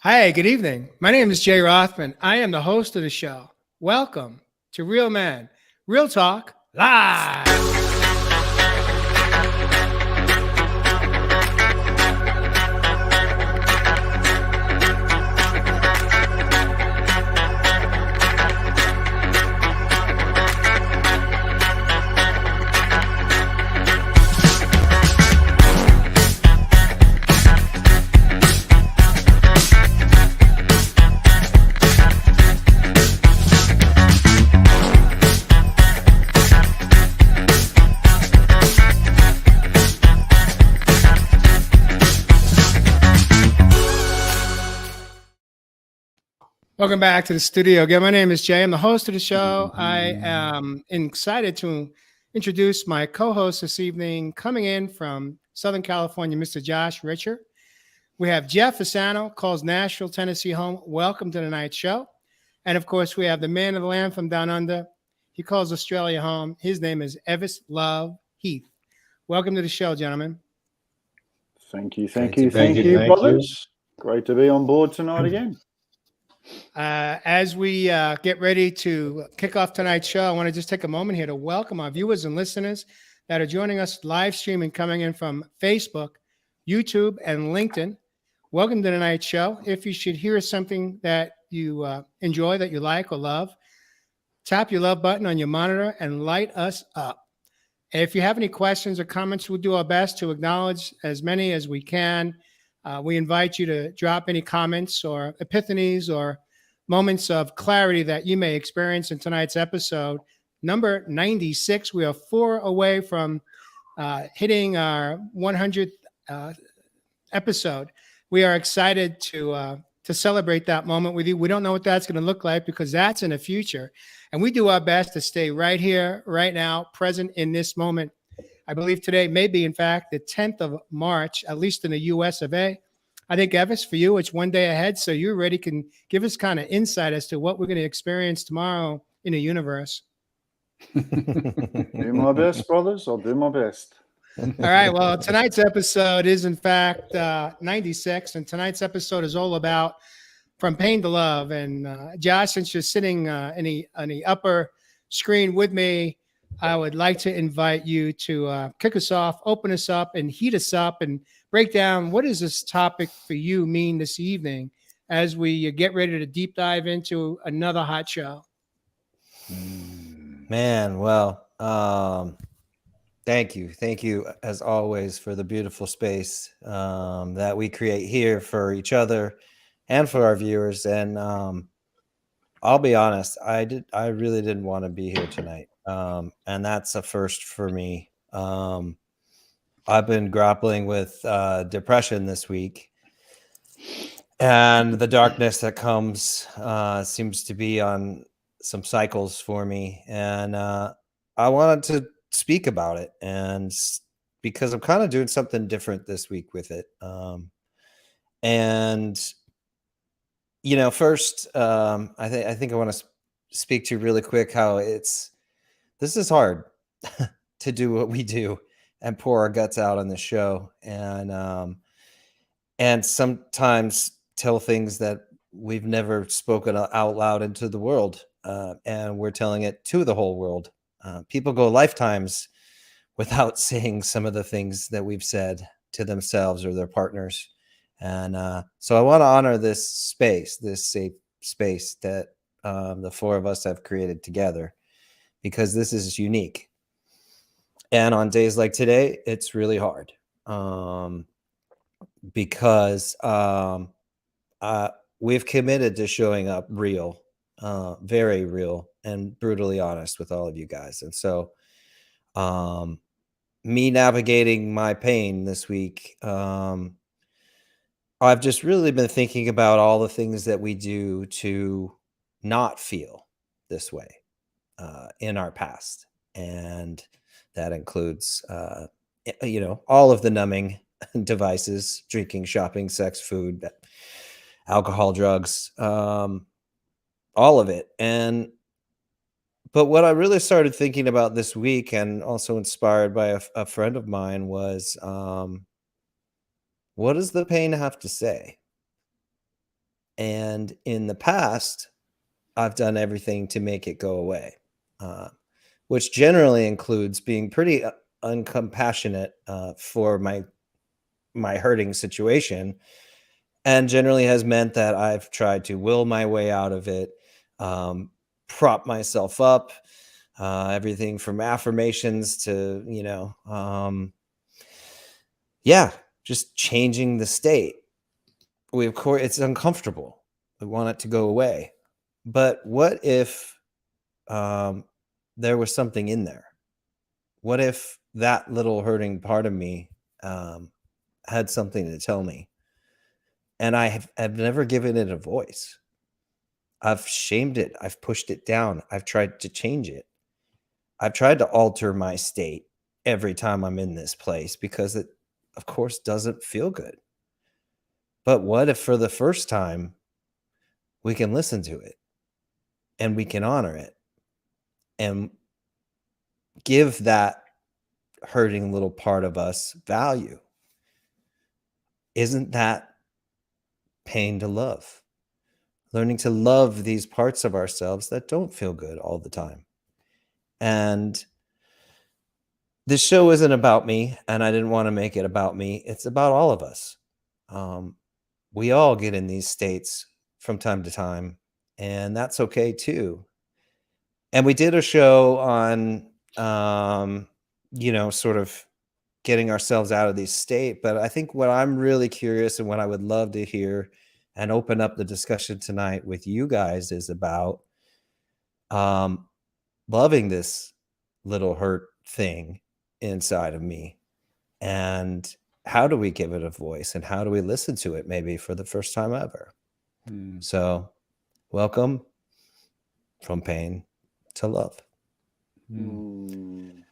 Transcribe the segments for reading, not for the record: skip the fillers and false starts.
Hi, good evening. My name is Jay Rothman. I am the host of the show. Welcome to Real Man, Real Talk Live. Welcome back to the studio again. My name is Jay. I'm the host of the show. I am excited to introduce my co-host this evening, coming in from Southern California, Mr. Josh Richer. We have Jeff Fasano, calls Nashville, Tennessee home. Welcome to the night show. And of course, we have the man of the land from down under. He calls Australia home. His name is Evis Love Heath. Welcome to the show, gentlemen. Thank you, brothers. Great to be on board tonight again. As we get ready to kick off tonight's show, I want to just take a moment here to welcome our viewers and listeners that are joining us live streaming, coming in from Facebook, YouTube, and LinkedIn. Welcome to tonight's show. If you should hear something that you enjoy, that you like or love, tap your love button on your monitor and light us up. If you have any questions or comments, we'll do our best to acknowledge as many as we can. We invite you to drop any comments or epiphanies or moments of clarity that you may experience in tonight's episode. Number 96, we are 4 away from hitting our 100th episode. We are excited to celebrate that moment with you. We don't know what that's going to look like because that's in the future. And we do our best to stay right here, right now, present in this moment. I believe today may be, in fact, the 10th of March, at least in the US of A. I think, Evis, for you, it's one day ahead. So you already can give us kind of insight as to what we're going to experience tomorrow in the universe. Do my best, brothers. I'll do my best. All right. Well, tonight's episode is, in fact, 96. And tonight's episode is all about From Pain to Love. And Josh, since you're sitting in the upper screen with me, I would like to invite you to kick us off, open us up, and heat us up, and break down what does this topic for you mean this evening as we get ready to deep dive into another hot show. Man, well, thank you as always for the beautiful space that we create here for each other and for our viewers. And I'll be honest, I really didn't want to be here tonight. And that's a first for me. I've been grappling with depression this week, and the darkness that comes seems to be on some cycles for me. And I wanted to speak about it, and because I'm kind of doing something different this week with it. And you know, first, I think I want to speak to you really quick how this is hard to do what we do and pour our guts out on the show, and sometimes tell things that we've never spoken out loud into the world, and we're telling it to the whole world. People go lifetimes without saying some of the things that we've said to themselves or their partners. And so I want to honor this space, this safe space that the four of us have created together, because this is unique. And on days like today, it's really hard because we've committed to showing up real, very real, and brutally honest with all of you guys. And so me navigating my pain this week, I've just really been thinking about all the things that we do to not feel this way in our past. And that includes, all of the numbing devices, drinking, shopping, sex, food, alcohol, drugs, all of it. But what I really started thinking about this week, and also inspired by a friend of mine, was what does the pain have to say? And in the past, I've done everything to make it go away, which generally includes being pretty uncompassionate for my hurting situation, and generally has meant that I've tried to will my way out of it, prop myself up, everything from affirmations to, just changing the state. Of course, it's uncomfortable. We want it to go away. But what if there was something in there? What if that little hurting part of me had something to tell me? And I've never given it a voice. I've shamed it. I've pushed it down. I've tried to change it. I've tried to alter my state every time I'm in this place because it, of course, doesn't feel good. But what if for the first time we can listen to it and we can honor it and give that hurting little part of us value? Isn't that pain to love? Learning to love these parts of ourselves that don't feel good all the time. And this show isn't about me, and I didn't want to make it about me. It's about all of us. We all get in these states from time to time, and that's okay too. And we did a show on, sort of getting ourselves out of these state. But I think what I'm really curious and what I would love to hear and open up the discussion tonight with you guys is about loving this little hurt thing inside of me. And how do we give it a voice, and how do we listen to it maybe for the first time ever? So welcome from pain to love. And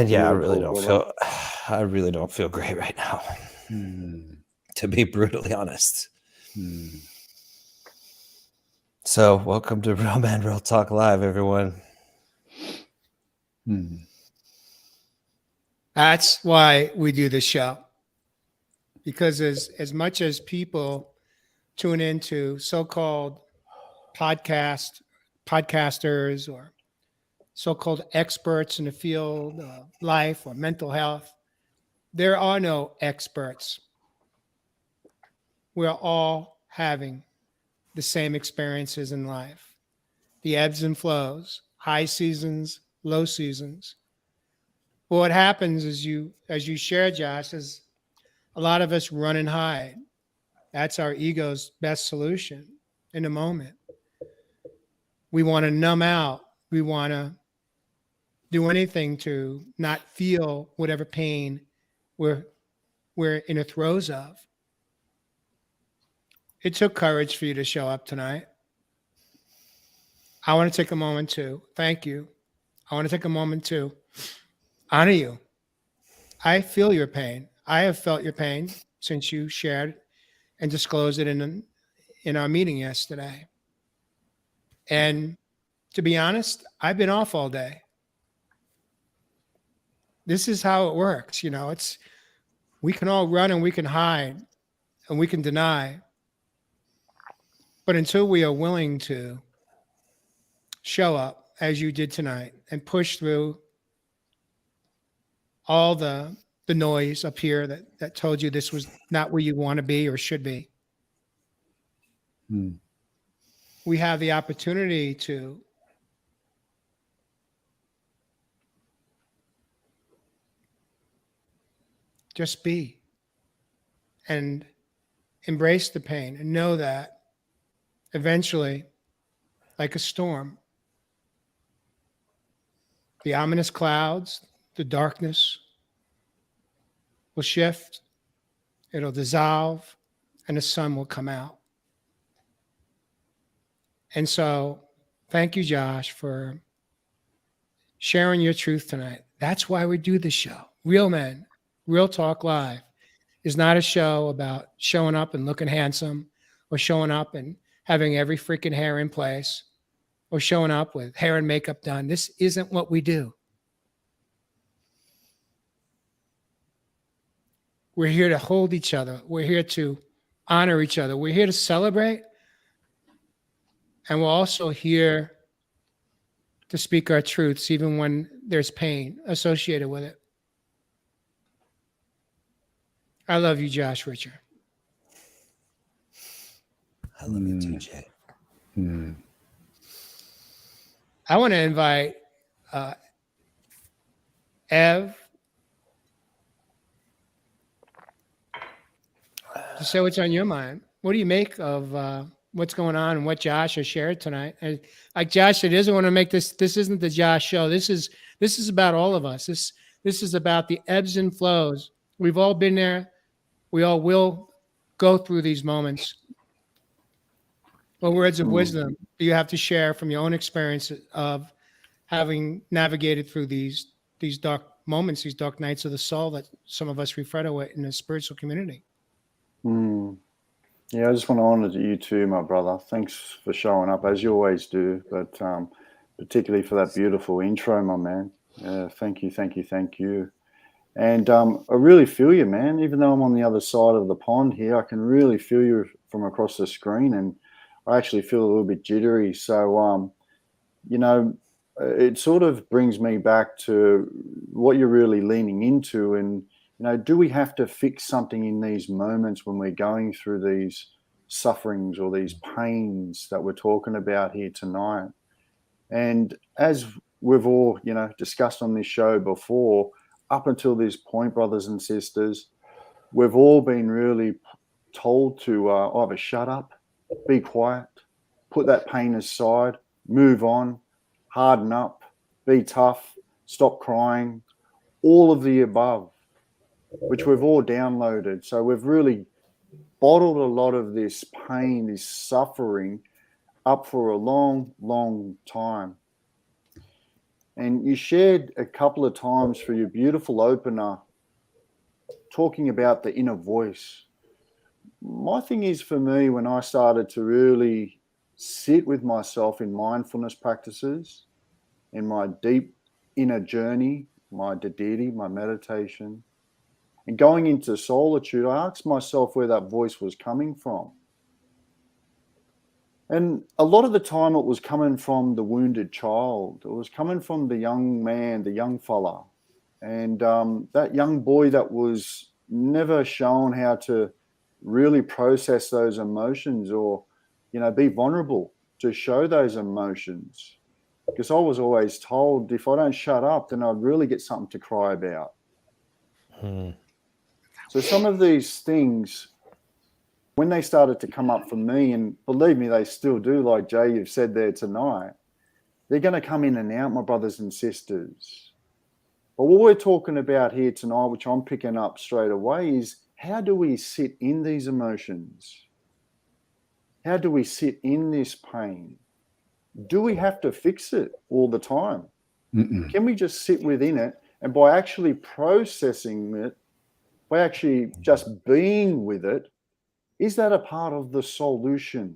yeah, I really don't feel great right now, to be brutally honest. So welcome to Real Man Real Talk Live, everyone. That's why we do this show. Because as much as people tune into so-called podcasters or so-called experts in the field of life or mental health, there are no experts. We're all having the same experiences in life, the ebbs and flows, high seasons, low seasons. But what happens is as you share, Josh, is a lot of us run and hide. That's our ego's best solution in the moment. We want to numb out. We want to do anything to not feel whatever pain we're in the throes of. It took courage for you to show up tonight. I want to take a moment to thank you. I want to take a moment to honor you. I feel your pain. I have felt your pain since you shared and disclosed it in our meeting yesterday. And to be honest, I've been off all day. This is how it works. We can all run and we can hide and we can deny. But until we are willing to show up as you did tonight and push through all the noise up here that told you this was not where you want to be or should be, we have the opportunity to just be and embrace the pain and know that eventually, like a storm, the ominous clouds, the darkness will shift, it'll dissolve, and the sun will come out. And so, thank you, Josh, for sharing your truth tonight. That's why we do this show. Real Men, Real Talk Live is not a show about showing up and looking handsome or showing up and having every freaking hair in place or showing up with hair and makeup done. This isn't what we do. We're here to hold each other. We're here to honor each other. We're here to celebrate, and we're also here to speak our truths, even when there's pain associated with it. I love you, Josh Richard. I love you too, Jay. I want to invite Ev to say what's on your mind. What do you make of what's going on and what Josh has shared tonight? And like Josh said, he doesn't want to make this isn't the Josh show. This is about all of us. This is about the ebbs and flows. We've all been there. We all will go through these moments. What words of wisdom do you have to share from your own experience of having navigated through these dark moments, these dark nights of the soul that some of us refer to it in the spiritual community? Yeah, I just want to honor you too, my brother. Thanks for showing up, as you always do, but particularly for that beautiful intro, my man. Thank you. And I really feel you, man. Even though I'm on the other side of the pond here, I can really feel you from across the screen, and I actually feel a little bit jittery. So, it sort of brings me back to what you're really leaning into. And, do we have to fix something in these moments when we're going through these sufferings or these pains that we're talking about here tonight? And as we've all, discussed on this show before, up until this point, brothers and sisters, we've all been really told to either shut up, be quiet, put that pain aside, move on, harden up, be tough, stop crying, all of the above, which we've all downloaded. So we've really bottled a lot of this pain, this suffering up for a long, long time. And you shared a couple of times for your beautiful opener talking about the inner voice. My thing is, for me, when I started to really sit with myself in mindfulness practices, in my deep inner journey, my dadidi, my meditation, and going into solitude, I asked myself where that voice was coming from. And a lot of the time it was coming from the wounded child. It was coming from the young man, the young fella. And that young boy that was never shown how to really process those emotions or, be vulnerable to show those emotions. Because I was always told if I don't shut up, then I'd really get something to cry about. So some of these things, when they started to come up for me, and believe me, they still do, like Jay, you've said there tonight, they're going to come in and out, my brothers and sisters. But what we're talking about here tonight, which I'm picking up straight away, is how do we sit in these emotions? How do we sit in this pain? Do we have to fix it all the time? Can we just sit within it, and by actually processing it, by actually just being with it, is that a part of the solution?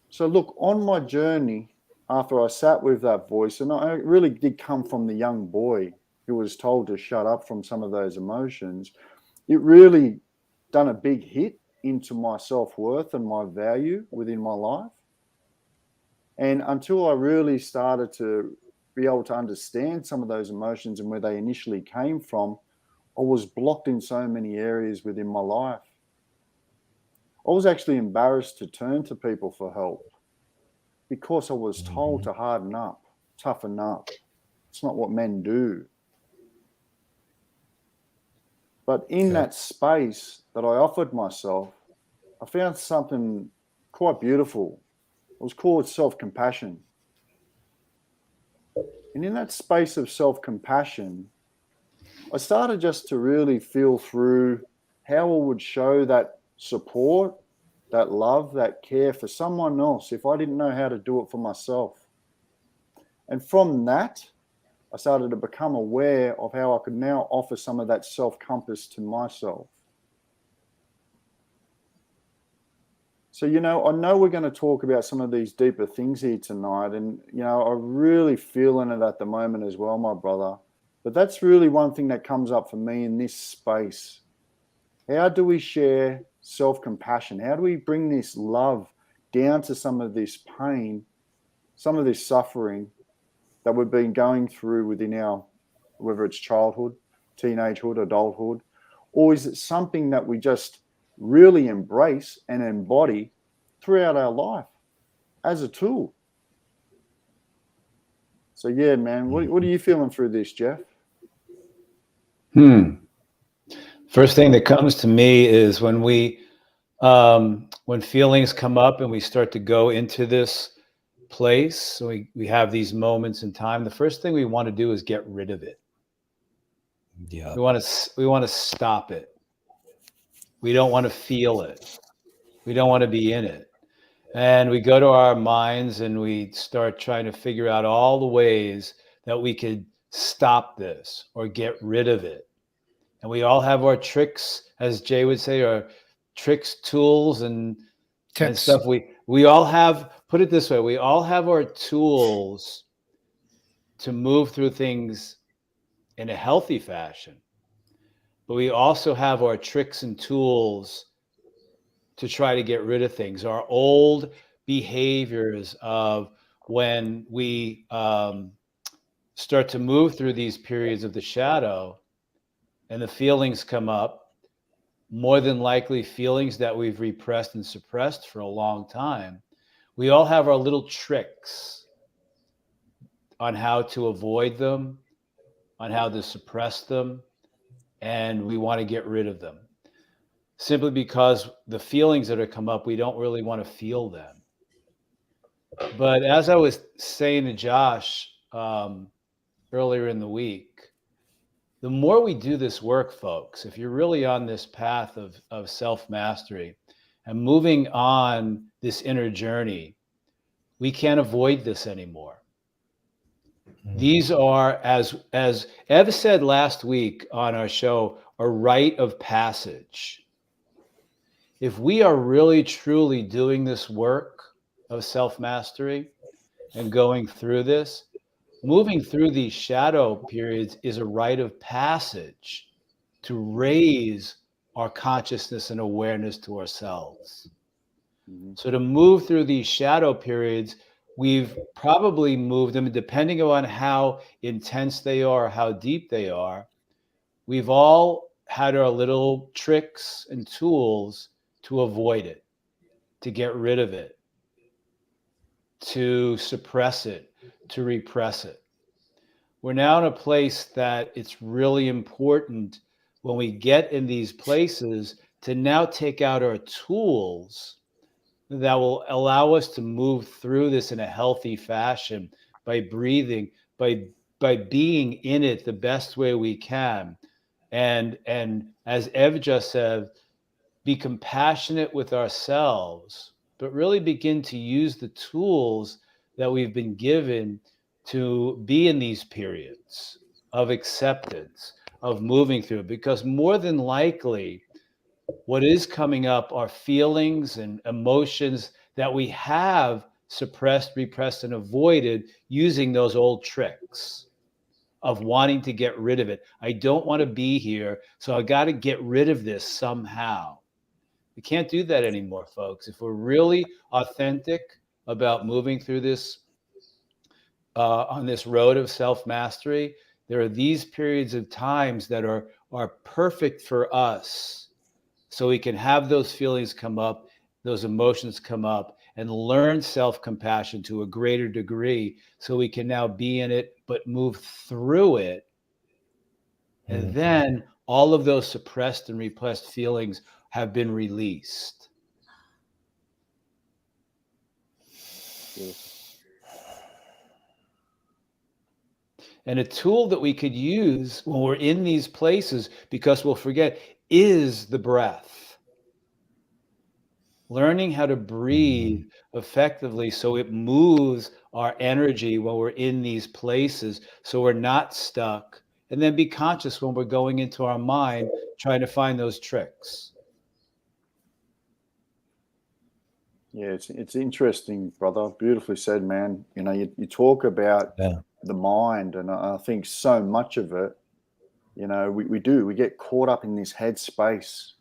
So look, on my journey, after I sat with that voice, and I really did come from the young boy who was told to shut up from some of those emotions, it really done a big hit into my self-worth and my value within my life. And until I really started to be able to understand some of those emotions and where they initially came from, I was blocked in so many areas within my life. I was actually embarrassed to turn to people for help because I was told to harden up, toughen up. It's not what men do. But in that space that I offered myself, I found something quite beautiful. It was called self-compassion. And in that space of self-compassion, I started just to really feel through how I would show that support, that love, that care for someone else if I didn't know how to do it for myself. And from that, I started to become aware of how I could now offer some of that self-compass to myself. So, I know we're going to talk about some of these deeper things here tonight. And, I'm really feeling it at the moment as well, my brother. But that's really one thing that comes up for me in this space. How do we share self-compassion? How do we bring this love down to some of this pain, some of this suffering that we've been going through within our, whether it's childhood, teenagehood, adulthood, or is it something that we just really embrace and embody throughout our life as a tool? So yeah, man, what are you feeling through this, Jeff? First thing that comes to me is when when feelings come up and we start to go into this place, so we have these moments in time, the first thing we want to do is get rid of it. Yeah. We want to stop it. We don't want to feel it. We don't want to be in it. And we go to our minds and we start trying to figure out all the ways that we could stop this or get rid of it. And we all have our tricks, as Jay would say, our tricks, tools, and stuff. We all have, put it this way, we all have our tools to move through things in a healthy fashion. But we also have our tricks and tools to try to get rid of things, our old behaviors of when we start to move through these periods of the shadow and the feelings come up, more than likely feelings that we've repressed and suppressed for a long time. We all have our little tricks on how to avoid them, on how to suppress them, and we want to get rid of them. Simply because the feelings that have come up, we don't really want to feel them. But as I was saying to Josh earlier in the week, the more we do this work, folks, if you're really on this path of self-mastery and moving on this inner journey, we can't avoid this anymore. These are, as Ev said last week on our show, a rite of passage. If we are really truly doing this work of self-mastery and going through this, moving through these shadow periods is a rite of passage to raise our consciousness and awareness to ourselves. Mm-hmm. So to move through these shadow periods, we've probably moved them, depending on how intense they are, how deep they are. We've all had our little tricks and tools to avoid it, to get rid of it, to suppress it, to repress it. We're now in a place that it's really important when we get in these places to now take out our tools that will allow us to move through this in a healthy fashion by breathing, by being in it the best way we can. And as Ev just said, be compassionate with ourselves, but really begin to use the tools that we've been given to be in these periods of acceptance, of moving through, because more than likely, what is coming up are feelings and emotions that we have suppressed, repressed, and avoided using those old tricks of wanting to get rid of it. I don't want to be here, so I got to get rid of this somehow. We can't do that anymore, folks. If we're really authentic about moving through this on this road of self-mastery, there are these periods of times that are perfect for us, so we can have those feelings come up, those emotions come up, and learn self-compassion to a greater degree, so we can now be in it, but move through it. And then all of those suppressed and repressed feelings have been released. Yes. And a tool that we could use when we're in these places, because we'll forget, is the breath. Learning how to breathe effectively so it moves our energy when we're in these places, so we're not stuck. And then be conscious when we're going into our mind, trying to find those tricks. Yeah, it's interesting, brother. Beautifully said, man. You know, you talk about the mind, and I think so much of it, you know, we get caught up in this head space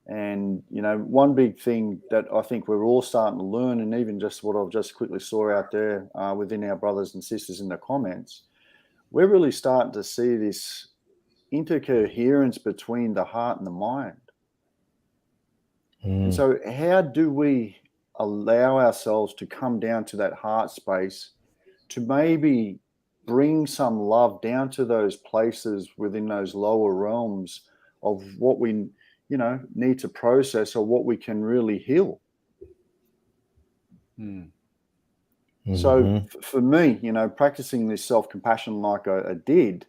And, one big thing that I think we're all starting to learn, and even just what I've just quickly saw out there within our brothers and sisters in the comments, we're really starting to see this intercoherence between the heart and the mind. And so how do we allow ourselves to come down to that heart space to maybe bring some love down to those places within those lower realms of what we, need to process or what we can really heal? So for me, practicing this self-compassion like I did,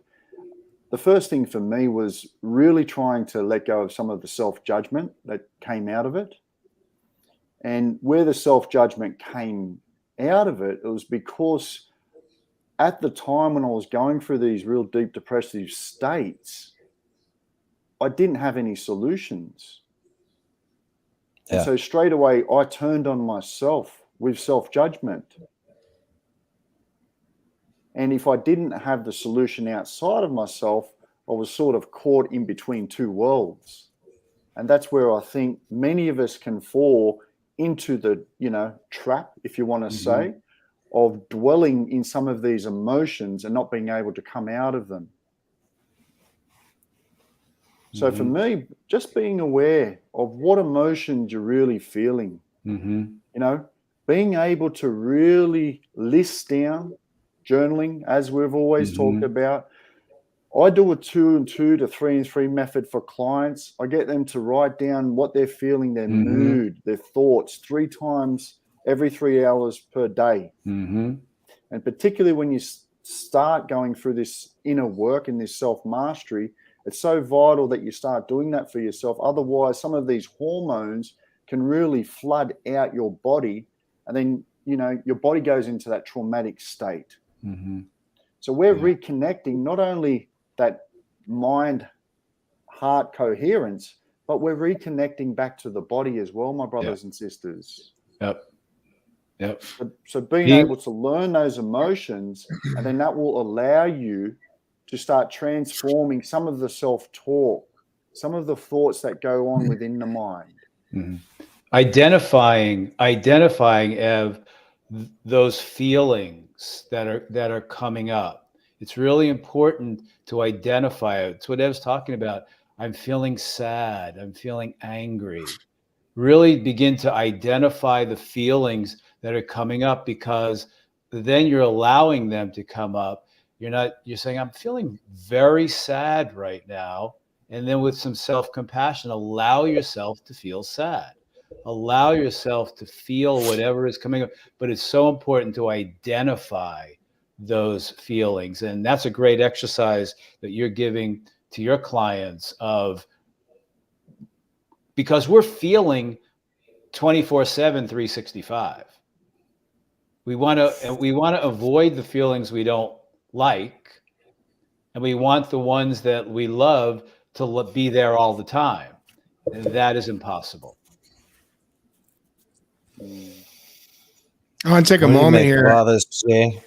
the first thing for me was really trying to let go of some of the self-judgment that came out of it. And where the self-judgment came out of it, it was because at the time when I was going through these real deep depressive states, I didn't have any solutions. And so straight away, I turned on myself with self-judgment. And if I didn't have the solution outside of myself, I was sort of caught in between two worlds. And that's where I think many of us can fall into the, trap, if you want to say, of dwelling in some of these emotions and not being able to come out of them. So for me, just being aware of what emotions you're really feeling, being able to really list down, journaling, as we've always talked about. I do a 2 and 2 to 3 and 3 method for clients. I get them to write down what they're feeling, their mood, their thoughts 3 times every 3 hours per day. And particularly when you start going through this inner work and this self-mastery, it's so vital that you start doing that for yourself. Otherwise, some of these hormones can really flood out your body, and then, your body goes into that traumatic state. So we're reconnecting not only that mind-heart coherence, but we're reconnecting back to the body as well, my brothers and sisters. So being able to learn those emotions, and then that will allow you to start transforming some of the self-talk, some of the thoughts that go on within the mind. Identifying Ev, those feelings that are coming up. It's really important to identify it. It's what Ev's talking about. I'm feeling sad. I'm feeling angry. Really begin to identify the feelings that are coming up, because then you're allowing them to come up. You're saying, I'm feeling very sad right now. And then with some self-compassion, allow yourself to feel sad. Allow yourself to feel whatever is coming up. But it's so important to identify those feelings. And that's a great exercise that you're giving to your clients because we're feeling 24/7, 365. We want to avoid the feelings we don't like, and we want the ones that we love to be there all the time. And that is impossible. I want to take a moment here. Fathers say?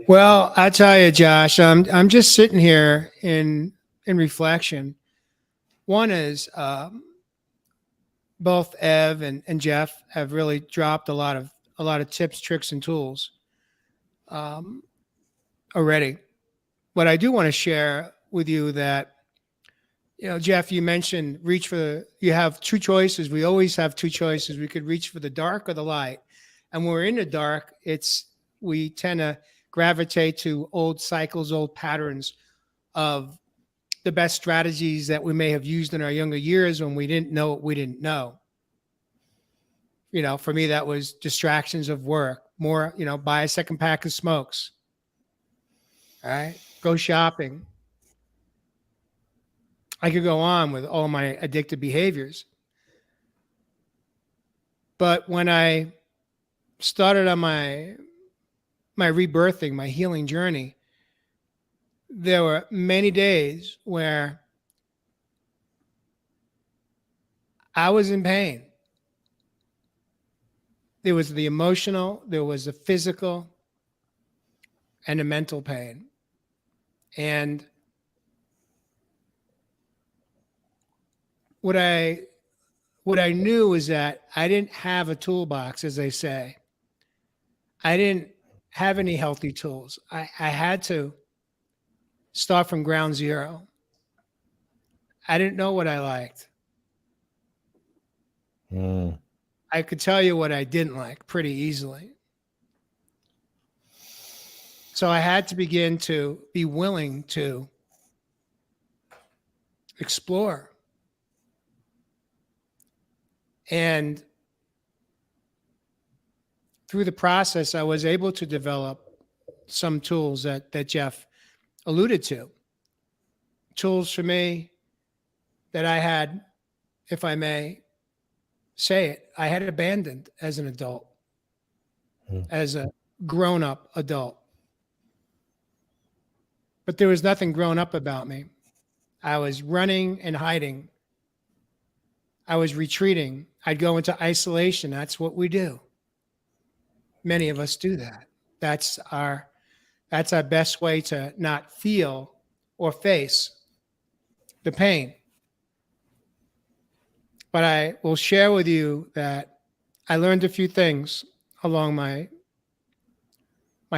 Well, I tell you, Josh, I'm just sitting here in reflection. One is both Ev and Jeff have really dropped a lot of tips, tricks, and tools already. But I do want to share with you that, Jeff, you mentioned you have 2 choices. We always have 2 choices. We could reach for the dark or the light. And when we're in the dark, we tend to gravitate to old cycles, old patterns of the best strategies that we may have used in our younger years when we didn't know what we didn't know. For me, that was distractions of work, more, buy a second pack of smokes. All right. Go shopping. I could go on with all my addictive behaviors. But when I started on my rebirthing, my healing journey, there were many days where I was in pain. There was the emotional, there was the physical, and the mental pain. And what I what I knew was that I didn't have a toolbox, as they say. I didn't have any healthy tools. I had to start from ground zero. I didn't know what I liked. Mm. I could tell you what I didn't like pretty easily. So I had to begin to be willing to explore. And through the process, I was able to develop some tools that Jeff alluded to. Tools for me that I had, if I may say it, I had abandoned as an adult, as a grown-up adult. But there was nothing grown up about me. I was running and hiding. I was retreating. I'd go into isolation. That's what we do. Many of us do that. That's our best way to not feel or face the pain. But I will share with you that I learned a few things along my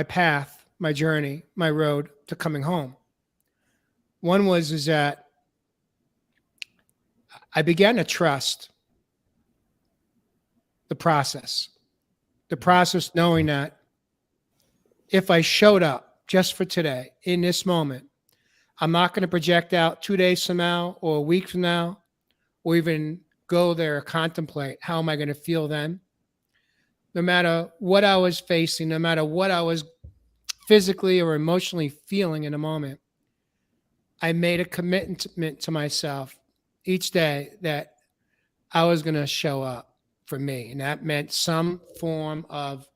path, my journey, my road to coming home. One is that I began to trust the process knowing that if I showed up just for today, in this moment, I'm not going to project out 2 days from now or a week from now, or even go there or contemplate how am I going to feel then. No matter what I was facing, no matter what I was physically or emotionally feeling in a moment, I made a commitment to myself each day that I was going to show up for me. And that meant some form of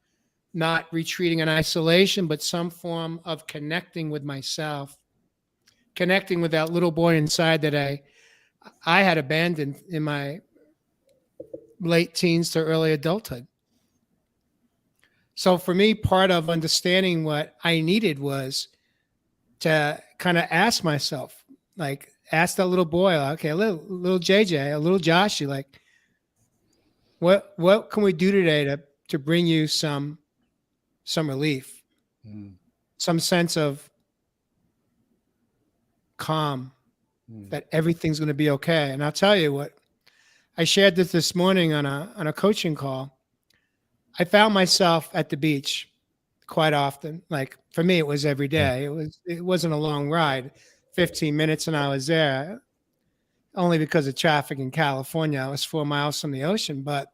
not retreating in isolation, but some form of connecting with myself, connecting with that little boy inside that I had abandoned in my late teens to early adulthood. So for me, part of understanding what I needed was to kind of ask myself, like ask that little boy, okay, a little JJ, a little Joshy, like, what can we do today to bring you some relief, some sense of calm, that everything's going to be okay. And I'll tell you what, I shared this morning on a coaching call. I found myself at the beach quite often. Like for me, it was every day. It wasn't a long ride, 15 minutes, and I was there. Only because of traffic in California. I was 4 miles from the ocean, but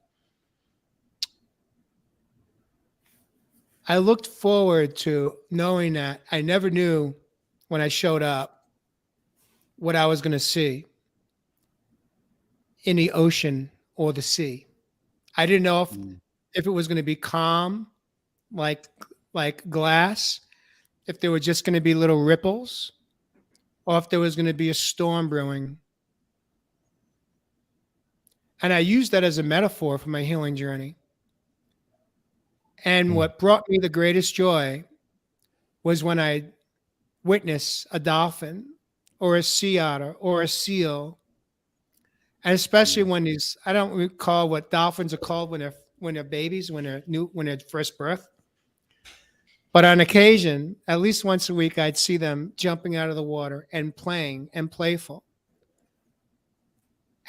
I looked forward to knowing that I never knew when I showed up what I was going to see in the ocean or the sea. I didn't know if it was going to be calm, like glass, if there were just going to be little ripples, or if there was going to be a storm brewing. And I used that as a metaphor for my healing journey. And what brought me the greatest joy was when I witnessed a dolphin or a sea otter or a seal. And especially when I don't recall what dolphins are called when they're babies, when they're first birth. But on occasion, at least once a week, I'd see them jumping out of the water and playing and playful.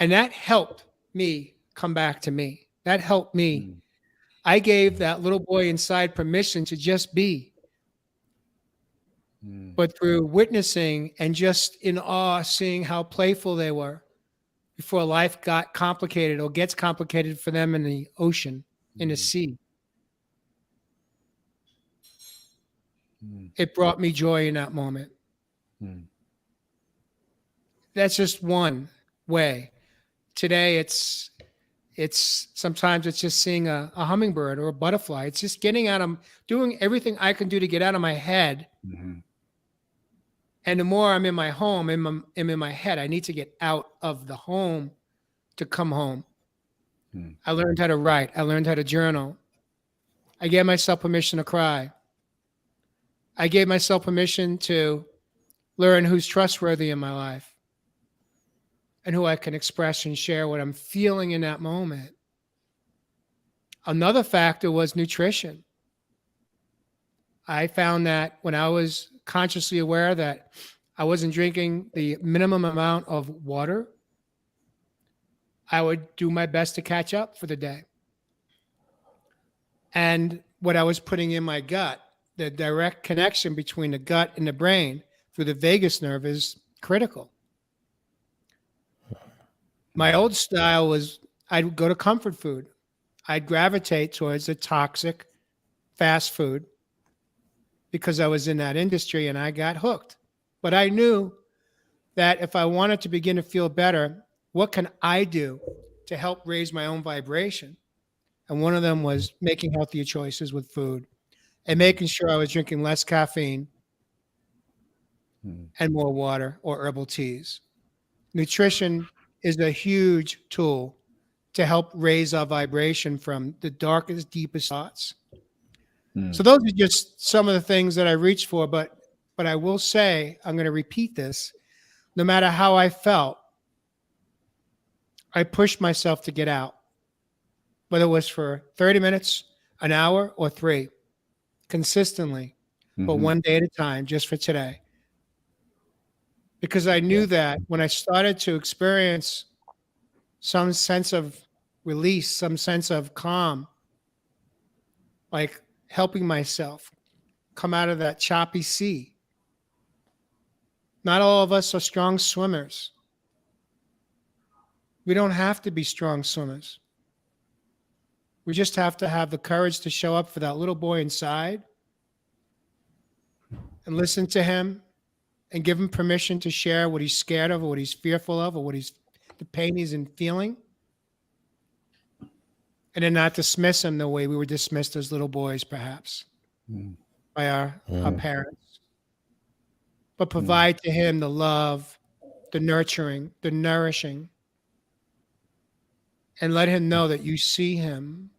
And that helped me come back to me. That helped me. I gave that little boy inside permission to just be. But through witnessing and just in awe, seeing how playful they were before life got complicated or gets complicated for them in the ocean, in the sea. It brought me joy in that moment. That's just one way. Today, it's sometimes it's just seeing a hummingbird or a butterfly. It's just getting out of, doing everything I can do to get out of my head. And the more I'm in my home, I'm in my head. I need to get out of the home to come home. I learned how to write. I learned how to journal. I gave myself permission to cry. I gave myself permission to learn who's trustworthy in my life. and who I can express and share what I'm feeling in that moment. Another factor was nutrition. I found that when I was consciously aware that I wasn't drinking the minimum amount of water, I would do my best to catch up for the day. And what I was putting in my gut, the direct connection between the gut and the brain through the vagus nerve is critical. My old style was I'd go to comfort food. I'd gravitate towards the toxic fast food because I was in that industry and I got hooked. But I knew that if I wanted to begin to feel better, what can I do to help raise my own vibration? And one of them was making healthier choices with food and making sure I was drinking less caffeine and more water or herbal teas. Nutrition is a huge tool to help raise our vibration from the darkest, deepest thoughts. So those are just some of the things that I reached for, but I will say, I'm going to repeat this, no matter how I felt, I pushed myself to get out, whether it was for 30 minutes, an hour, or 3, consistently, but one day at a time, just for today. Because I knew that when I started to experience some sense of release, some sense of calm, like helping myself come out of that choppy sea. Not all of us are strong swimmers. We don't have to be strong swimmers. We just have to have the courage to show up for that little boy inside and listen to him and give him permission to share what he's scared of or what he's fearful of or the pain he's in feeling. And then not dismiss him the way we were dismissed as little boys, perhaps, by our parents. But provide to him the love, the nurturing, the nourishing, and let him know that you see him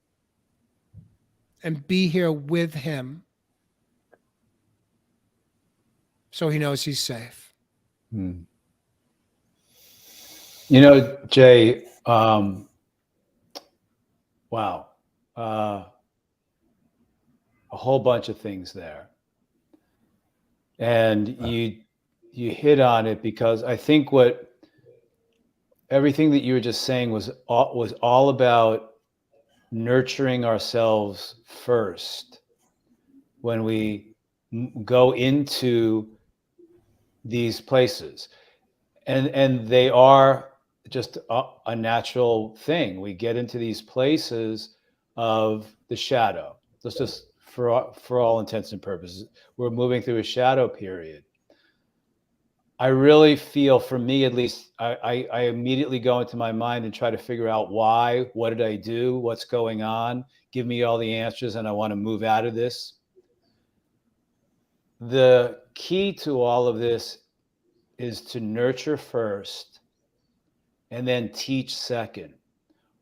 and be here with him so he knows he's safe. You know, Jay, wow. A whole bunch of things there. And you hit on it because I think everything that you were just saying was all about nurturing ourselves first when we go into these places. And they are just a natural thing. We get into these places of the shadow. Let's just, for all intents and purposes, we're moving through a shadow period. I really feel, for me at least, I immediately go into my mind and try to figure out why, what did I do, what's going on, give me all the answers, and I want to move out of this. The key to all of this is to nurture first and then teach second,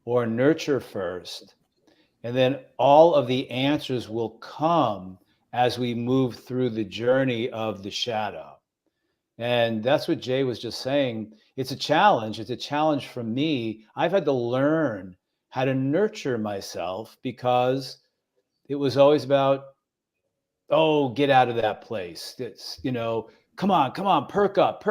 or nurture first, and then all of the answers will come as we move through the journey of the shadow. And that's what Jay was just saying. It's a challenge. It's a challenge for me. I've had to learn how to nurture myself because it was always about, oh, get out of that place. It's, come on, perk up.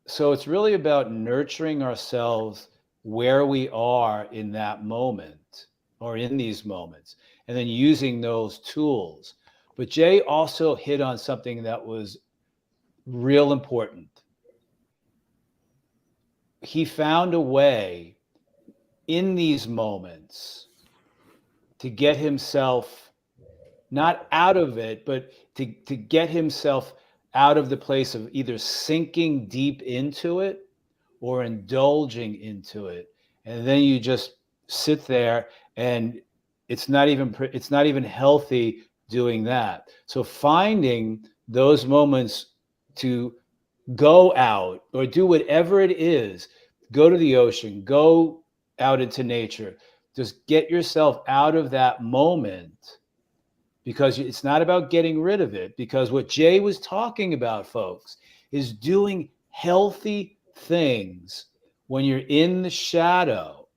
So it's really about nurturing ourselves where we are in that moment or in these moments, and then using those tools. But Jay also hit on something that was real important. He found a way in these moments to get himself not out of it, but to get himself out of the place of either sinking deep into it or indulging into it. And then you just sit there, and it's not even healthy doing that. So finding those moments to go out or do whatever it is, go to the ocean, go out into nature, just get yourself out of that moment, because it's not about getting rid of it. Because what Jay was talking about, folks, is doing healthy things when you're in the shadow.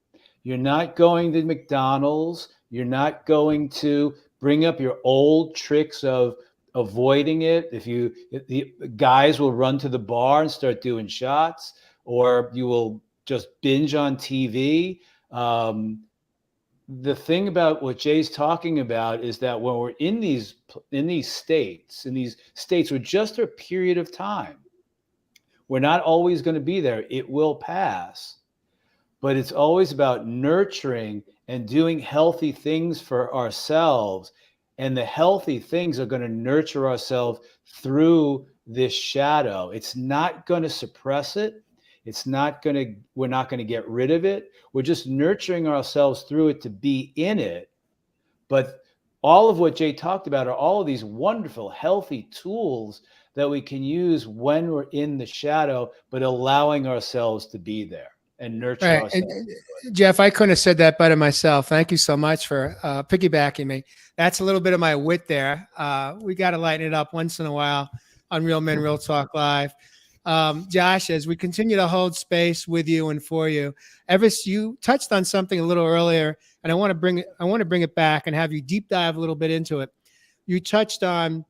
You're not going to McDonald's. You're not going to bring up your old tricks of avoiding it. If the guys will run to the bar and start doing shots, or you will just binge on TV. The thing about what Jay's talking about is that when we're in these states, we're just a period of time. We're not always going to be there. It will pass. But it's always about nurturing and doing healthy things for ourselves. And the healthy things are going to nurture ourselves through this shadow. It's not going to suppress it. We're not going to get rid of it. We're just nurturing ourselves through it to be in it. But all of what Jay talked about are all of these wonderful, healthy tools that we can use when we're in the shadow, but allowing ourselves to be there and nurture Right. ourselves. And Jeff, I couldn't have said that better myself. Thank you so much for piggybacking me. That's a little bit of my wit there. We got to lighten it up once in a while on Real Men, Real Talk Live. Josh, as we continue to hold space with you and for you, Everest, you touched on something a little earlier, and I want to bring it back and have you deep dive a little bit into it. You touched on,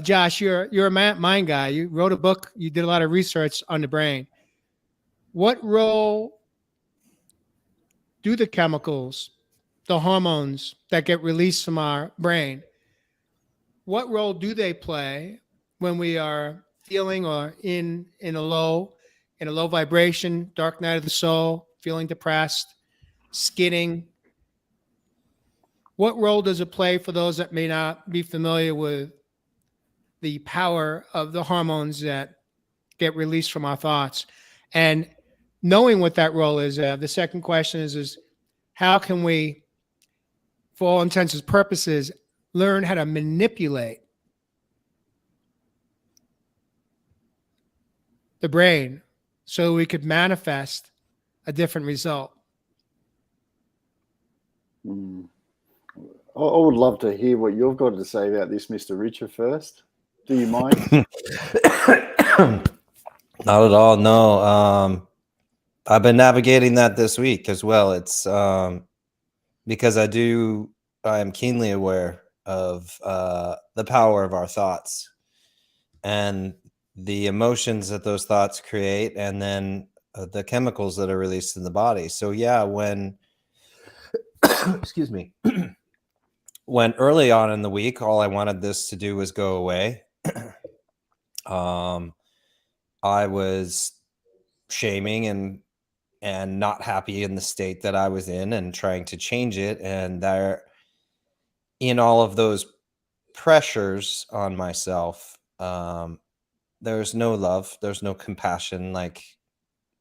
Josh, you're a mind guy. You wrote a book. You did a lot of research on the brain. What role do the chemicals, the hormones that get released from our brain, what role do they play when we are feeling or in a low vibration, dark night of the soul, feeling depressed, skidding? What role does it play for those that may not be familiar with the power of the hormones that get released from our thoughts? And knowing what that role is, the second question is how can we, for all intents and purposes, learn how to manipulate the brain so we could manifest a different result? I would love to hear what you've got to say about this, Mr. Richard, first. Do you mind? Not at all. No. I've been navigating that this week as well. It's because I am keenly aware of the power of our thoughts and the emotions that those thoughts create, and then the chemicals that are released in the body. So yeah, when excuse me, when early on in the week, all I wanted this to do was go away. I was shaming and not happy in the state that I was in and trying to change it. And there, in all of those pressures on myself, there's no love, there's no compassion, like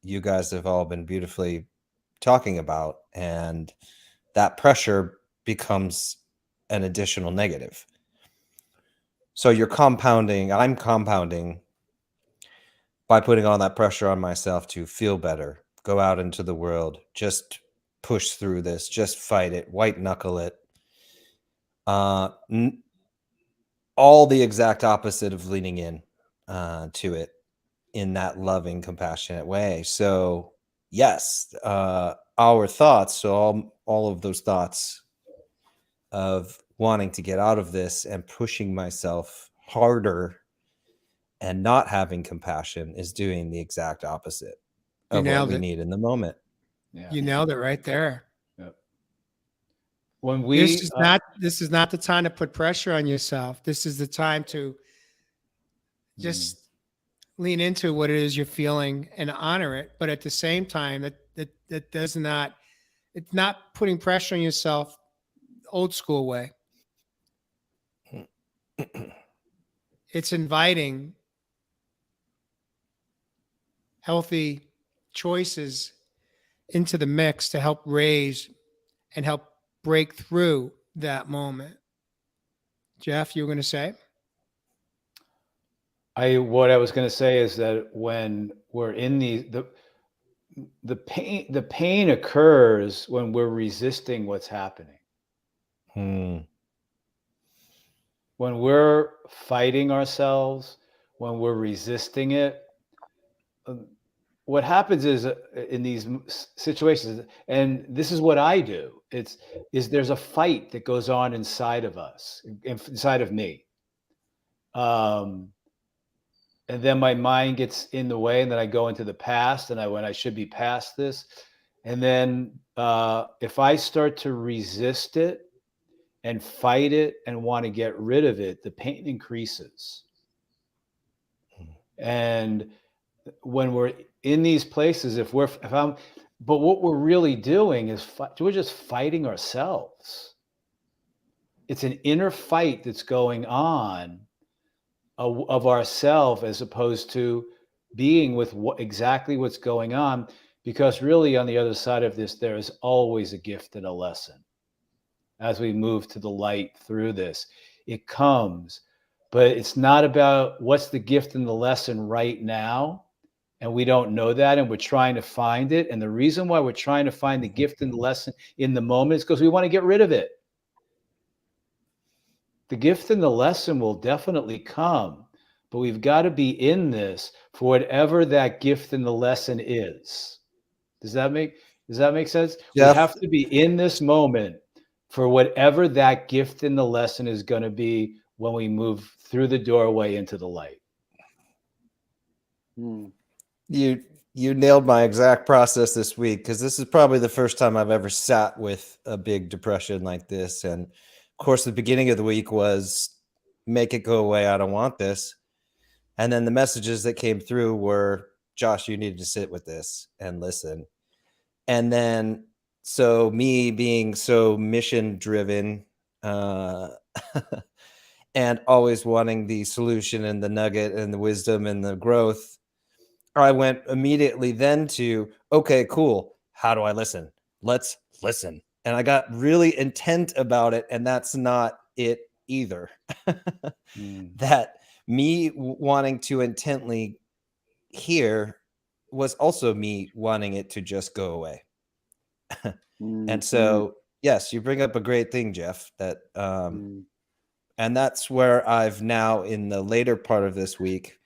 you guys have all been beautifully talking about. And that pressure becomes an additional negative. So I'm compounding by putting all that pressure on myself to feel better, go out into the world, just push through this, just fight it, white knuckle it. All the exact opposite of leaning in to it in that loving, compassionate way. So yes, our thoughts, so all of those thoughts of wanting to get out of this and pushing myself harder and not having compassion is doing the exact opposite of what we need in the moment. Yeah. You nailed it right there. Yep. When we this is not the time to put pressure on yourself. This is the time to just lean into what it is you're feeling and honor it. But at the same time, that does not, it's not putting pressure on yourself old school way. It's inviting healthy choices into the mix to help raise and help break through that moment. Jeff, you were going to say? What I was going to say is that when we're in the pain occurs when we're resisting what's happening. When we're fighting ourselves, when we're resisting it, what happens is in these situations, and this is what I do, is there's a fight that goes on inside of us, inside of me. And then my mind gets in the way, and then I go into the past, and when I should be past this. And then if I start to resist it and fight it and want to get rid of it, the pain increases. And when we're in these places, but what we're really doing is we're just fighting ourselves. It's an inner fight that's going on of ourself, as opposed to being with exactly what's going on. Because really, on the other side of this, there is always a gift and a lesson. As we move to the light through this, it comes, but it's not about what's the gift and the lesson right now. And we don't know that, and we're trying to find it. And the reason why we're trying to find the gift and the lesson in the moment is because we want to get rid of it. The gift and the lesson will definitely come, but we've got to be in this for whatever that gift and the lesson is. Does that make sense? Jeff? We have to be in this moment for whatever that gift and the lesson is going to be when we move through the doorway into the light. You nailed my exact process this week, because this is probably the first time I've ever sat with a big depression like this. And of course, the beginning of the week was make it go away. I don't want this. And then the messages that came through were, Josh, you needed to sit with this and listen. And then, so me being so mission driven, and always wanting the solution and the nugget and the wisdom and the growth, I went immediately then to, okay, cool. How do I listen? Let's listen. And I got really intent about it. And that's not it either. That me wanting to intently hear was also me wanting it to just go away. And so, yes, you bring up a great thing, Jeff, that, and that's where I've now, in the later part of this week,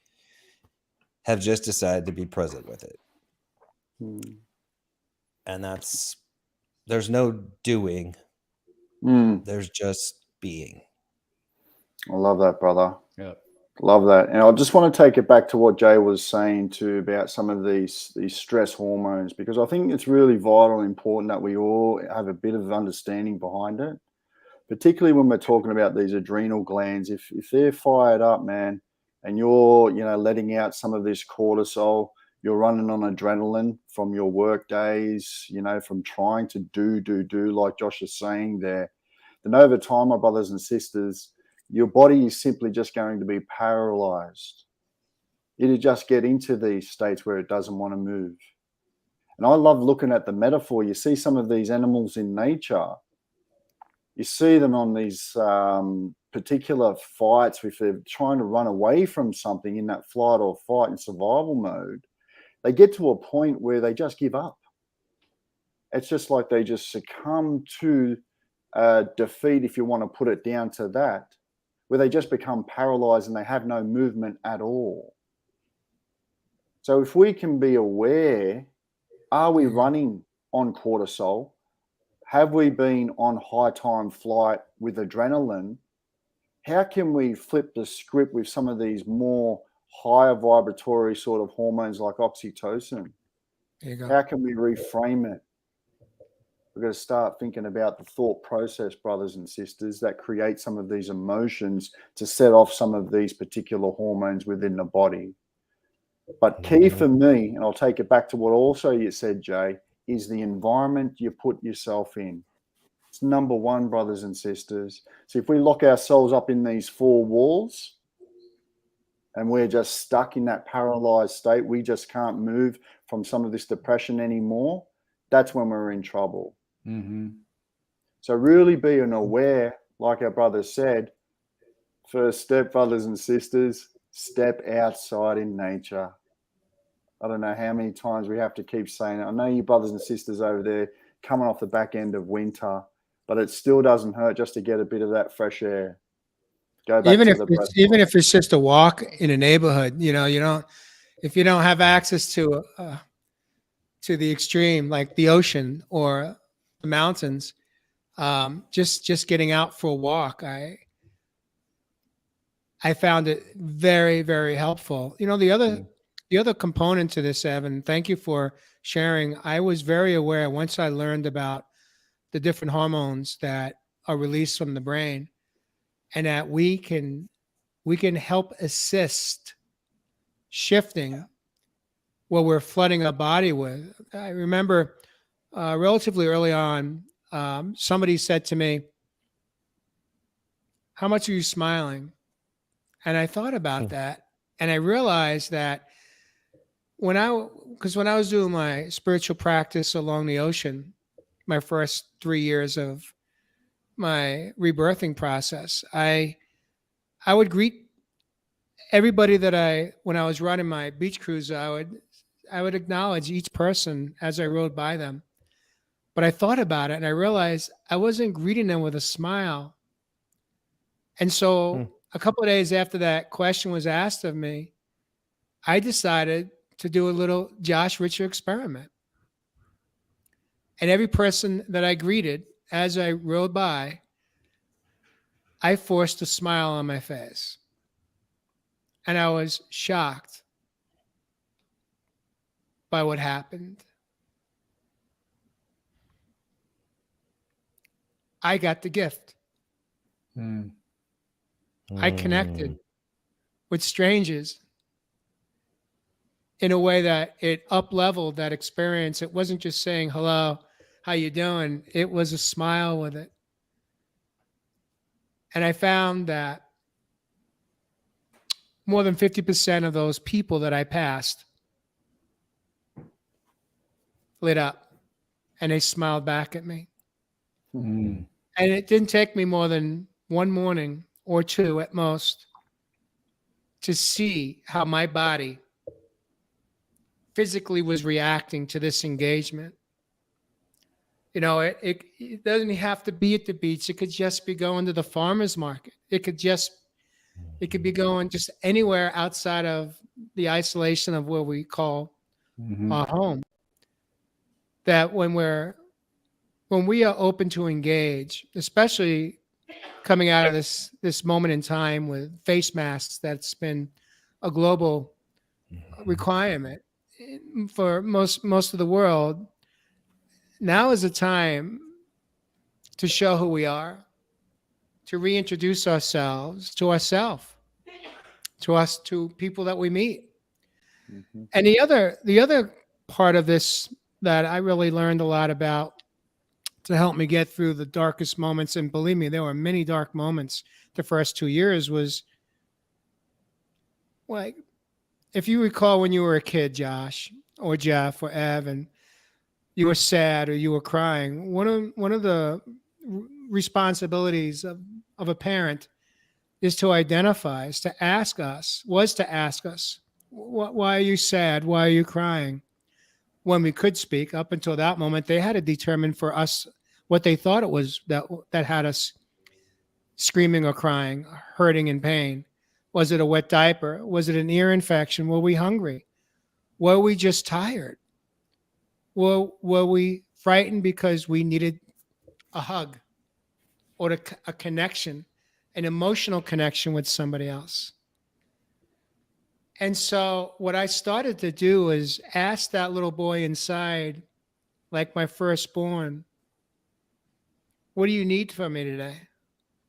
have just decided to be present with it. And there's no doing. There's just being. I love that, brother. Yeah. Love that. And I just want to take it back to what Jay was saying too about some of these stress hormones, because I think it's really vital and important that we all have a bit of understanding behind it, particularly when we're talking about these adrenal glands. If they're fired up, man, and you're, letting out some of this cortisol, you're running on adrenaline from your work days, from trying to do, like Josh is saying there, then over time, my brothers and sisters, your body is simply just going to be paralyzed. It'll just get into these states where it doesn't want to move. And I love looking at the metaphor. You see some of these animals in nature. You see them on these particular fights, if they're trying to run away from something in that flight or fight and survival mode, they get to a point where they just give up. It's just like they just succumb to defeat, if you want to put it down to that, where they just become paralyzed and they have no movement at all. So if we can be aware, are we running on cortisol? Have we been on high time flight with adrenaline? How can we flip the script with some of these more higher vibratory sort of hormones like oxytocin? There you go. How can we reframe it? We've got to start thinking about the thought process, brothers and sisters, that create some of these emotions to set off some of these particular hormones within the body. But key for me, and I'll take it back to what also you said, Jay, is the environment you put yourself in. It's number one, brothers and sisters. So if we lock ourselves up in these four walls and we're just stuck in that paralyzed state, we just can't move from some of this depression anymore, that's when we're in trouble. So really being aware, like our brother said, first step, brothers and sisters, step outside in nature. I don't know how many times we have to keep saying it. I know you brothers and sisters over there coming off the back end of winter, but it still doesn't hurt just to get a bit of that fresh air. Go back Even to if the even if it's just a walk in a neighborhood, you don't. if you don't have access to the extreme, like the ocean or the mountains, just getting out for a walk, I found it very, very helpful. You know, the other component to this, Evan, thank you for sharing. I was very aware once I learned about the different hormones that are released from the brain, and that we can help assist shifting what we're flooding our body with. I remember relatively early on, somebody said to me, "How much are you smiling?" And I thought about that, and I realized that when I was doing my spiritual practice along the ocean, my first 3 years of my rebirthing process, I would greet everybody when I was running my beach cruise, I would acknowledge each person as I rode by them. But I thought about it and I realized I wasn't greeting them with a smile. And so a couple of days after that question was asked of me, I decided to do a little Josh Richer experiment. And every person that I greeted as I rode by, I forced a smile on my face. And I was shocked by what happened. I got the gift. I connected with strangers in a way that it up-leveled that experience. It wasn't just saying, hello, how you doing? It was a smile with it. And I found that more than 50% of those people that I passed lit up and they smiled back at me. And it didn't take me more than one morning or two at most to see how my body physically was reacting to this engagement. You know, it doesn't have to be at the beach. It could just be going to the farmer's market. It could be going just anywhere outside of the isolation of where we call our home. That when we are open to engage, especially coming out of this moment in time with face masks, that's been a global requirement for most of the world. Now is the time to show who we are, to reintroduce ourselves to to people that we meet. And the other part of this that I really learned a lot about to help me get through the darkest moments, and believe me, there were many dark moments the first 2 years, was like, if you recall when you were a kid, Josh or Jeff or Ev, and you were sad or you were crying, one of the responsibilities of a parent is to identify, is to ask us, why are you sad? Why are you crying? When we could speak, up until that moment, they had to determine for us what they thought it was that had us screaming or crying, hurting in pain. Was it a wet diaper? Was it an ear infection? Were we hungry? Were we just tired? Were we frightened because we needed a hug or a connection, an emotional connection with somebody else? And so what I started to do is ask that little boy inside, like my firstborn, what do you need from me today?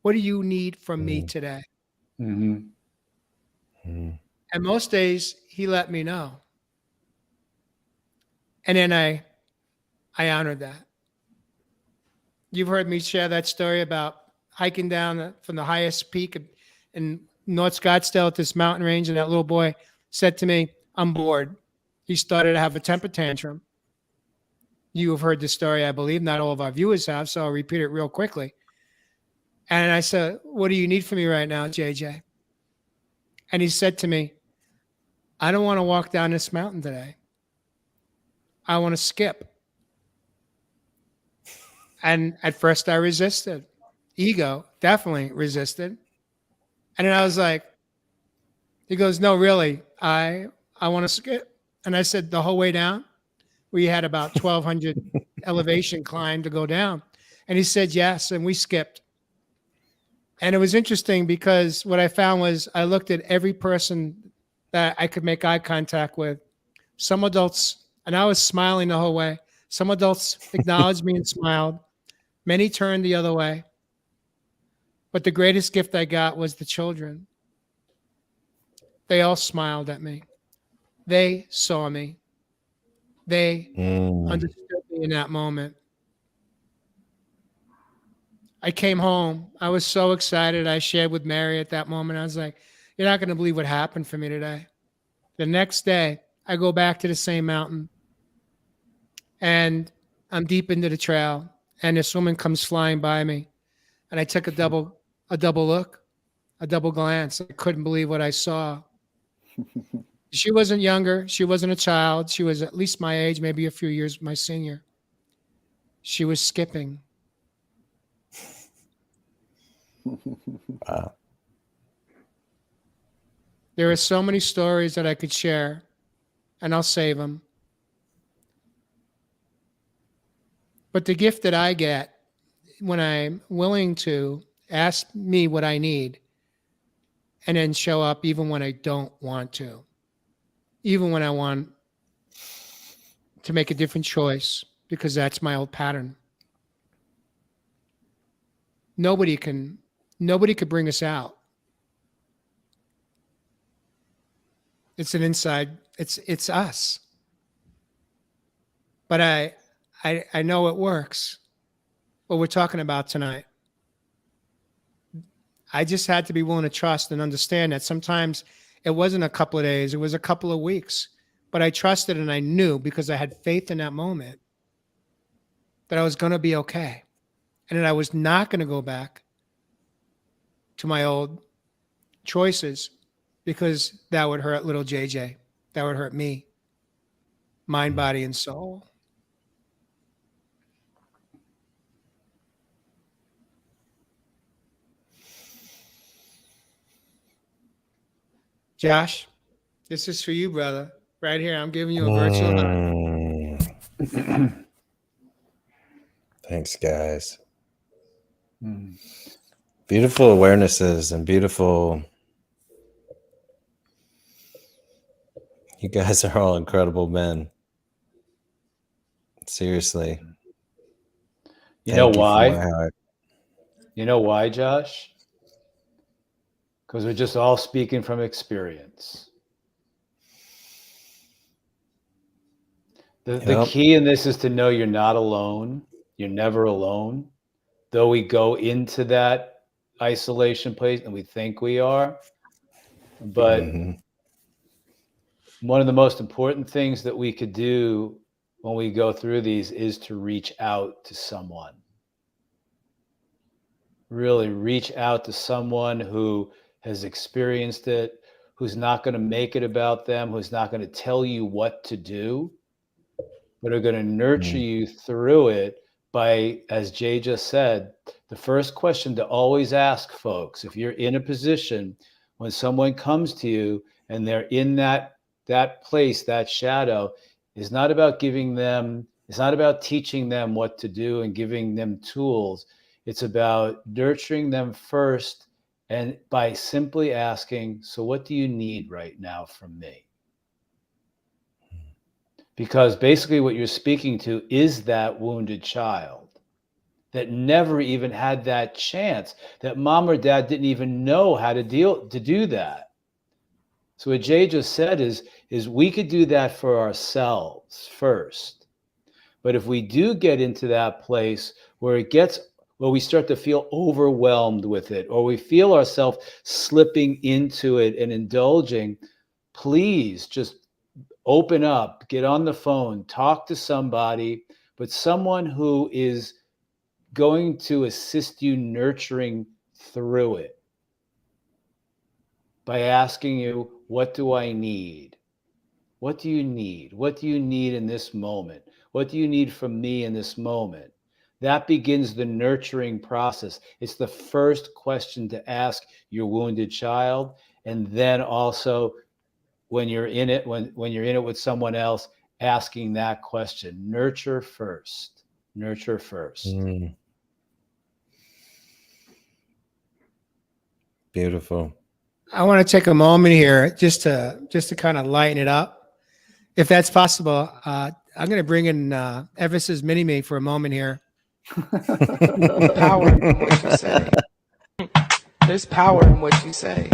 What do you need from me today? And most days he let me know. And then I honored that. You've heard me share that story about hiking down from the highest peak in North Scottsdale at this mountain range, and that little boy said to me, I'm bored. He started to have a temper tantrum. You have heard the story, I believe. Not all of our viewers have, so I'll repeat it real quickly. And I said, what do you need from me right now, JJ? And he said to me, I don't want to walk down this mountain today. I want to skip. And at first I resisted. Ego definitely resisted. And then I was like, he goes, no, really, I I want to skip. And I said, the whole way down? We had about 1,200 elevation climb to go down. And he said, yes. And we skipped. And it was interesting because what I found was I looked at every person that I could make eye contact with. Some adults, and I was smiling the whole way. Some adults acknowledged me and smiled. Many turned the other way. But the greatest gift I got was the children. They all smiled at me. They saw me. They understood me in that moment. I came home. I was so excited. I shared with Mary at that moment. I was like, you're not going to believe what happened for me today. The next day, I go back to the same mountain, and I'm deep into the trail, and this woman comes flying by me, and I took a double look, a double glance. I couldn't believe what I saw. She wasn't younger. She wasn't a child. She was at least my age, maybe a few years my senior. She was skipping. Wow. There are so many stories that I could share, and I'll save them. But the gift that I get when I'm willing to ask me what I need and then show up even when I don't want to, even when I want to make a different choice because that's my old pattern. Nobody could bring us out. It's an inside, it's us. But I know it works. What we're talking about tonight. I just had to be willing to trust and understand that sometimes it wasn't a couple of days, it was a couple of weeks. But I trusted and I knew because I had faith in that moment that I was going to be okay. And that I was not going to go back to my old choices because that would hurt little JJ. That would hurt me, mind, body, and soul. Josh, this is for you, brother. Right here. I'm giving you a virtual hug. Thanks, guys. Beautiful awarenesses and beautiful. You guys are all incredible men. Seriously. You know Thank you why? from my heart. You know why, Josh? Because we're just all speaking from experience. The key in this is to know you're not alone. You're never alone. Though we go into that isolation place and we think we are. But one of the most important things that we could do when we go through these is to reach out to someone. Really reach out to someone who has experienced it, who's not going to make it about them, who's not going to tell you what to do, but are going to nurture you through it by, as Jay just said, the first question to always ask folks, if you're in a position when someone comes to you and they're in that place, that shadow, is not about giving them, it's not about teaching them what to do and giving them tools. It's about nurturing them first, and by simply asking, so what do you need right now from me? Because basically what you're speaking to is that wounded child that never even had that chance, that mom or dad didn't even know how to do that. So what Jay just said is we could do that for ourselves first. But if we do get into that place where we start to feel overwhelmed with it, or we feel ourselves slipping into it and indulging, please just open up, get on the phone, talk to somebody, but someone who is going to assist you nurturing through it by asking you, what do I need? What do you need? What do you need in this moment? What do you need from me in this moment? That begins the nurturing process. It's the first question to ask your wounded child. And then also when you're in it, when you're in it with someone else, asking that question. Nurture first. Nurture first. Mm. Beautiful. I want to take a moment here just to kind of lighten it up, if that's possible. I'm going to bring in Everest's Mini-Me for a moment here. Power in what you say. There's power in what you say.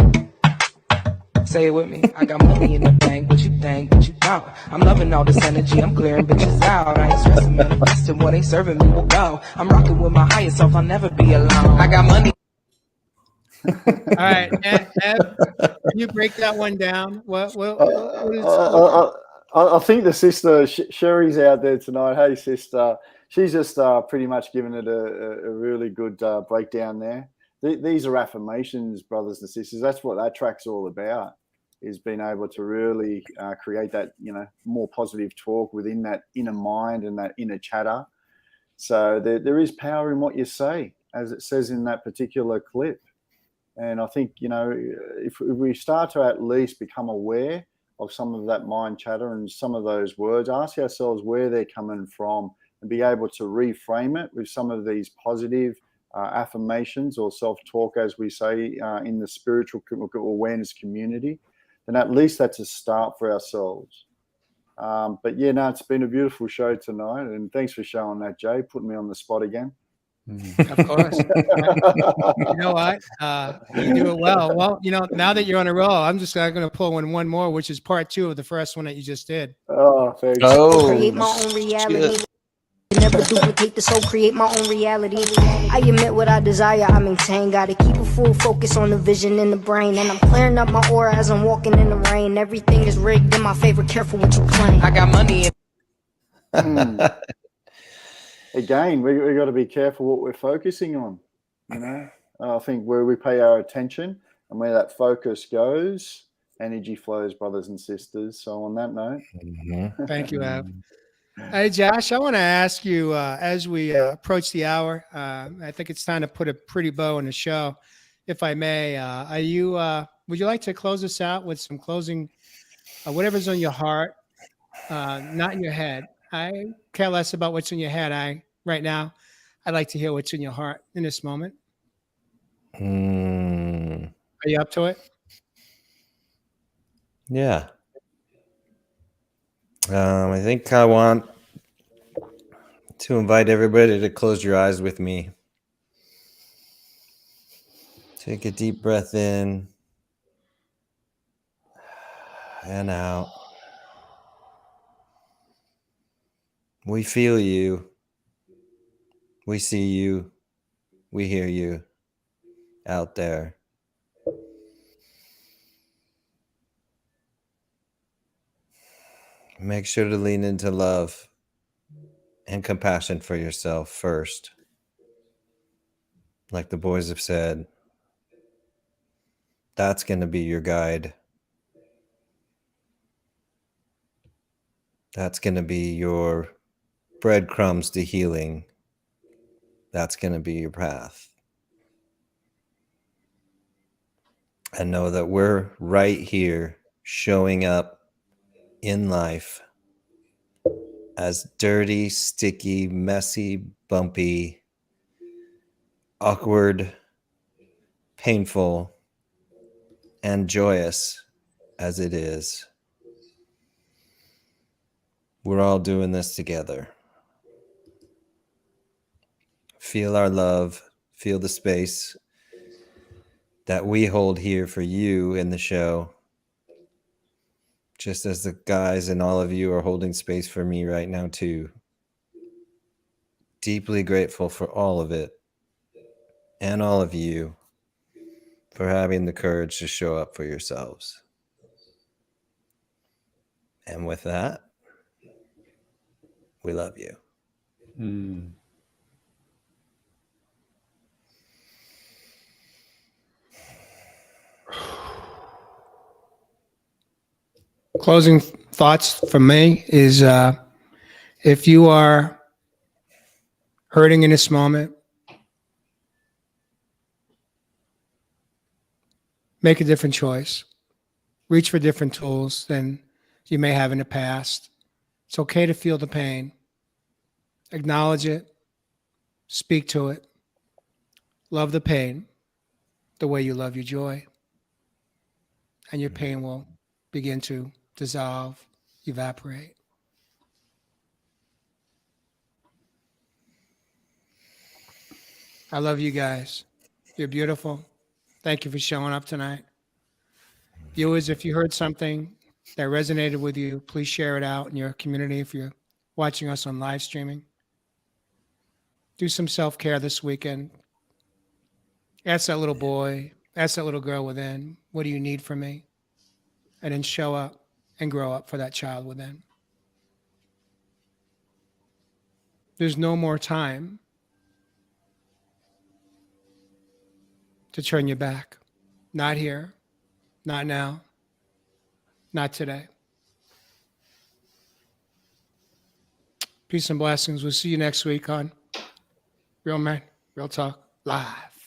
Say it with me. I got money in the bank. What you think? What you doubt? I'm loving all this energy. I'm clearing bitches out. I ain't stressing, manifesting. What ain't serving me will go. I'm rocking with my higher self. I'll never be alone. I got money. All right, Ev, can you break that one down? What is? I think the sister Sherry's out there tonight. Hey, sister. She's just pretty much given it a really good breakdown there. These are affirmations, brothers and sisters. That's what that track's all about, is being able to really create that, more positive talk within that inner mind and that inner chatter. So there is power in what you say, as it says in that particular clip. And I think, if we start to at least become aware of some of that mind chatter and some of those words, ask ourselves where they're coming from and be able to reframe it with some of these positive affirmations or self-talk, as we say in the spiritual awareness community, then at least that's a start for ourselves. But yeah, no, it's been a beautiful show tonight. And thanks for showing that, Jay, putting me on the spot again. Of course. You know what? You do it well. Well, now that you're on a roll, I'm just going to pull one more, which is part 2 of the first one that you just did. Oh, thanks. Oh, Create my own reality. Never duplicate the soul, create my own reality. I admit what I desire, I maintain. Gotta keep a full focus on the vision in the brain. And I'm clearing up my aura as I'm walking in the rain. Everything is rigged in my favor, careful what you claim. I got money in. Again, we got to be careful what we're focusing on. I think where we pay our attention and where that focus goes, energy flows, brothers and sisters. So on that note, Thank you, Ev. Hey, Josh, I want to ask you, as we approach the hour, I think it's time to put a pretty bow on the show, if I may. Would you like to close us out with some closing, whatever's on your heart, not in your head? I care less about what's in your head. Right now, I'd like to hear what's in your heart in this moment. Are you up to it? Yeah. I think I want to invite everybody to close your eyes with me. Take a deep breath in and out. We feel you. We see you. We hear you out there. Make sure to lean into love and compassion for yourself first. Like the boys have said, that's going to be your guide. That's going to be your breadcrumbs to healing. That's going to be your path. And know that we're right here showing up in life as dirty, sticky, messy, bumpy, awkward, painful, and joyous as it is. We're all doing this together. Feel our love, feel the space that we hold here for you in the show, just as the guys and all of you are holding space for me right now too. Deeply grateful for all of it and all of you for having the courage to show up for yourselves. And with that, we love you. Closing thoughts from me is if you are hurting in this moment, make a different choice. reach for different tools than you may have in the past. It's okay to feel the pain. Acknowledge it. Speak to it. Love the pain the way you love your joy. And your pain will begin to dissolve, evaporate. I love you guys. You're beautiful. Thank you for showing up tonight. Viewers, if you heard something that resonated with you, please share it out in your community if you're watching us on live streaming. Do some self-care this weekend. Ask that little boy, ask that little girl within, what do you need from me? And then show up and grow up for that child within. There's no more time to turn your back. Not here, not now, not today. Peace and blessings. We'll see you next week on Real Men, Real Talk Live.